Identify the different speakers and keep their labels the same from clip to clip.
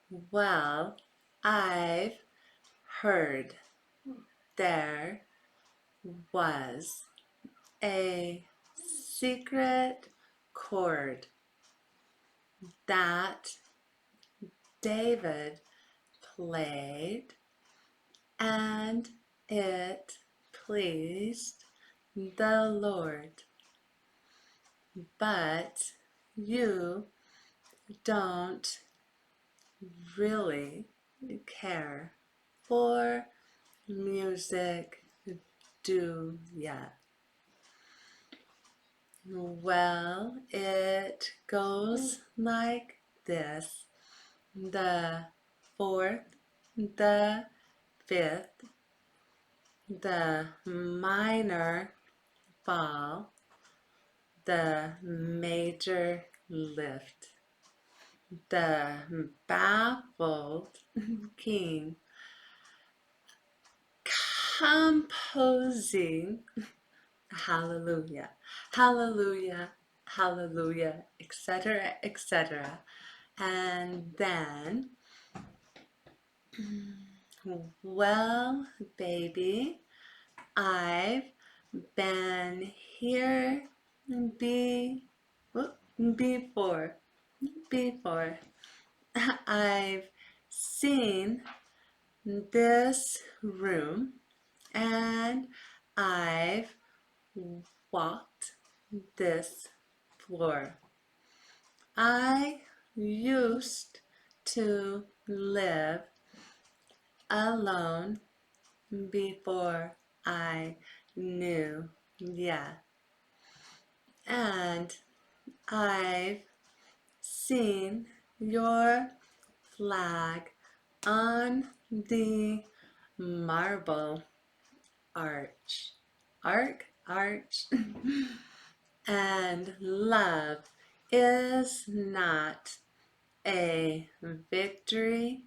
Speaker 1: Well, I've heard there was a secret chord that David played and it pleased the Lord. But you don't really care for music, do ya? Well, it goes like this. The fourth, the fifth, the minor fall, the major lift, the baffled king composing hallelujah, hallelujah, hallelujah, etc., etc. And then, well, baby, I've been here be, before, before. I've seen this room and I've walked this floor. I used to live alone before I knew ya. And I've seen your flag on the marble arch. And love is not a victory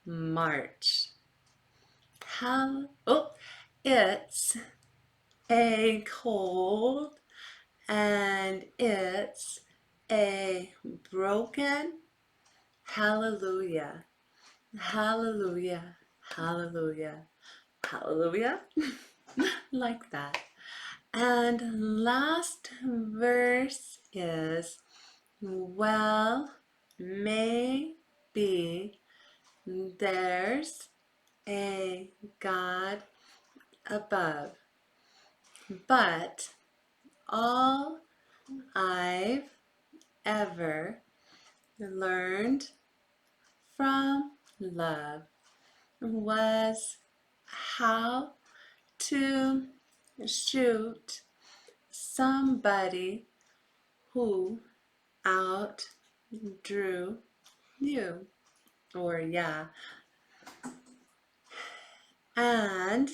Speaker 1: march. It's a cold and it's a broken hallelujah, hallelujah, hallelujah, hallelujah, like that. And last verse is, well, maybe there's a God above, but all I've ever learned from love was how to shoot somebody who outdrew you. Or, yeah. And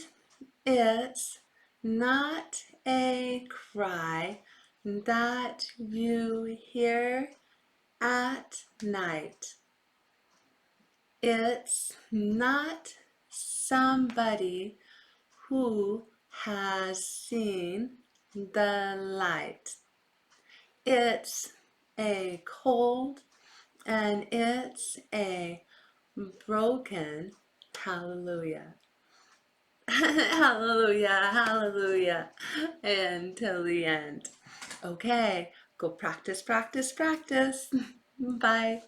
Speaker 1: it's not a cry that you hear at night. It's not somebody who has seen the light. It's a cold and it's a broken hallelujah. Hallelujah, hallelujah, until the end. Okay, go practice, practice, practice. Bye.